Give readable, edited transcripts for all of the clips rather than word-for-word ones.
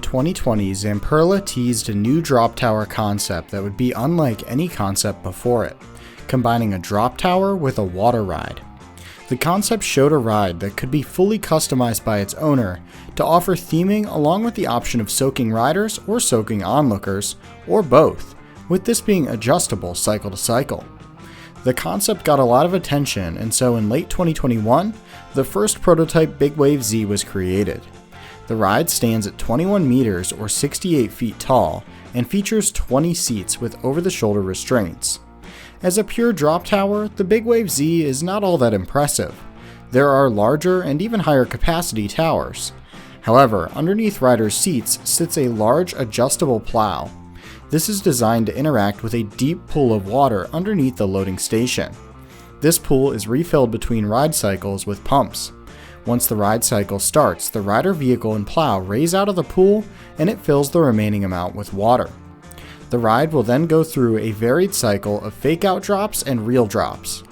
2020, Zamperla teased a new drop tower concept that would be unlike any concept before it, combining a drop tower with a water ride. The concept showed a ride that could be fully customized by its owner to offer theming along with the option of soaking riders or soaking onlookers, or both, with this being adjustable cycle to cycle. The concept got a lot of attention, and so in late 2021, the first prototype Big WaveZ was created. The ride stands at 21 meters or 68 feet tall and features 20 seats with over-the-shoulder restraints. As a pure drop tower, the Big WaveZ is not all that impressive. There are larger and even higher capacity towers. However, underneath riders' seats sits a large adjustable plow. This is designed to interact with a deep pool of water underneath the loading station. This pool is refilled between ride cycles with pumps. Once the ride cycle starts, the rider vehicle and plow raise out of the pool and it fills the remaining amount with water. The ride will then go through a varied cycle of fake-out drops and real drops.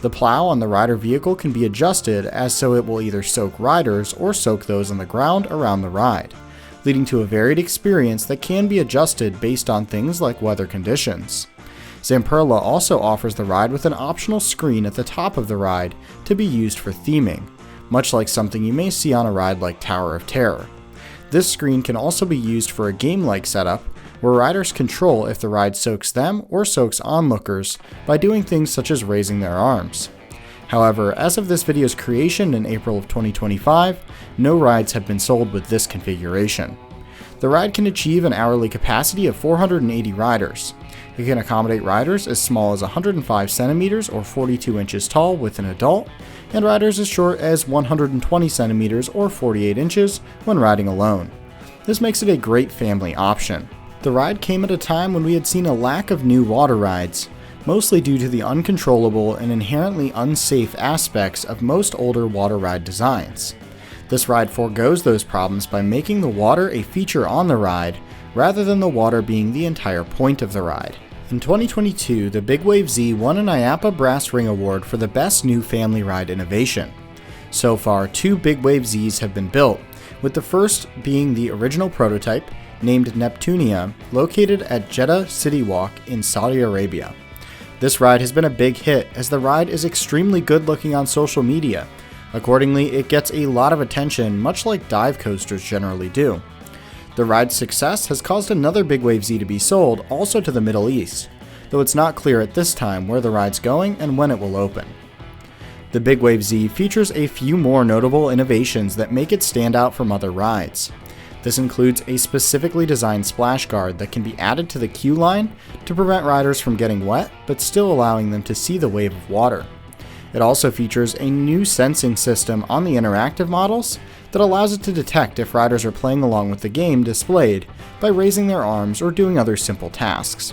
The plow on the rider vehicle can be adjusted as so it will either soak riders or soak those on the ground around the ride, leading to a varied experience that can be adjusted based on things like weather conditions. Zamperla also offers the ride with an optional screen at the top of the ride to be used for theming, much like something you may see on a ride like Tower of Terror. This screen can also be used for a game-like setup where riders control if the ride soaks them or soaks onlookers by doing things such as raising their arms. However, as of this video's creation in April of 2025, no rides have been sold with this configuration. The ride can achieve an hourly capacity of 480 riders. It can accommodate riders as small as 105 centimeters or 42 inches tall with an adult, and riders as short as 120 centimeters or 48 inches when riding alone. This makes it a great family option. The ride came at a time when we had seen a lack of new water rides, mostly due to the uncontrollable and inherently unsafe aspects of most older water ride designs. This ride forgoes those problems by making the water a feature on the ride, rather than the water being the entire point of the ride. In 2022, the Big WaveZ won an IAAPA Brass Ring Award for the Best New Family Ride Innovation. So far, 2 Big WaveZs have been built, with the first being the original prototype, named Neptunia, located at Jeddah City Walk in Saudi Arabia. This ride has been a big hit as the ride is extremely good looking on social media. Accordingly, it gets a lot of attention, much like dive coasters generally do. The ride's success has caused another Big WaveZ to be sold, also to the Middle East, though it's not clear at this time where the ride's going and when it will open. The Big WaveZ features a few more notable innovations that make it stand out from other rides. This includes a specifically designed splash guard that can be added to the queue line to prevent riders from getting wet, but still allowing them to see the wave of water. It also features a new sensing system on the interactive models that allows it to detect if riders are playing along with the game displayed by raising their arms or doing other simple tasks.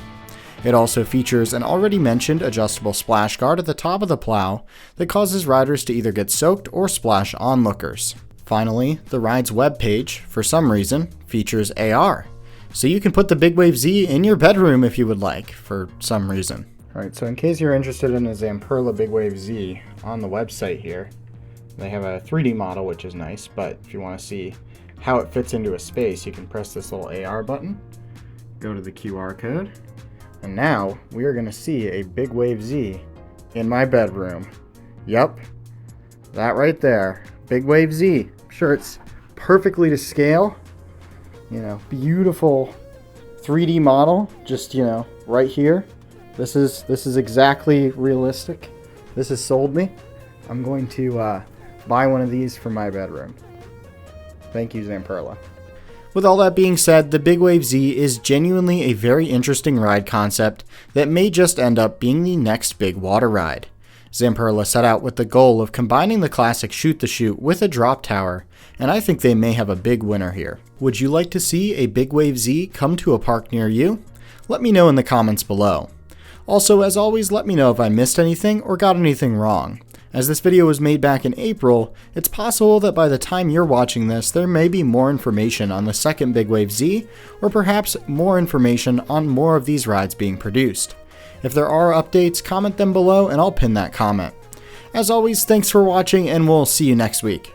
It also features an already mentioned adjustable splash guard at the top of the plow that causes riders to either get soaked or splash onlookers. Finally, the ride's webpage, for some reason, features AR, so you can put the Big WaveZ in your bedroom if you would like, for some reason. Alright, so in case you're interested in a Zamperla Big WaveZ, on the website here, they have a 3D model, which is nice, but if you want to see how it fits into a space, you can press this little AR button, go to the QR code, and now we are going to see a Big WaveZ in my bedroom. Yep, that right there. Big WaveZ. I'm sure it's perfectly to scale. Beautiful 3D model. Just, right here. This is exactly realistic. This has sold me. I'm going to buy one of these for my bedroom. Thank you, Zamperla. With all that being said, the Big WaveZ is genuinely a very interesting ride concept that may just end up being the next big water ride. Zamperla set out with the goal of combining the classic shoot-the-chute with a drop tower, and I think they may have a big winner here. Would you like to see a Big WaveZ come to a park near you? Let me know in the comments below. Also, as always, let me know if I missed anything or got anything wrong. As this video was made back in April, it's possible that by the time you're watching this, there may be more information on the second Big WaveZ, or perhaps more information on more of these rides being produced. If there are updates, comment them below and I'll pin that comment. As always, thanks for watching and we'll see you next week.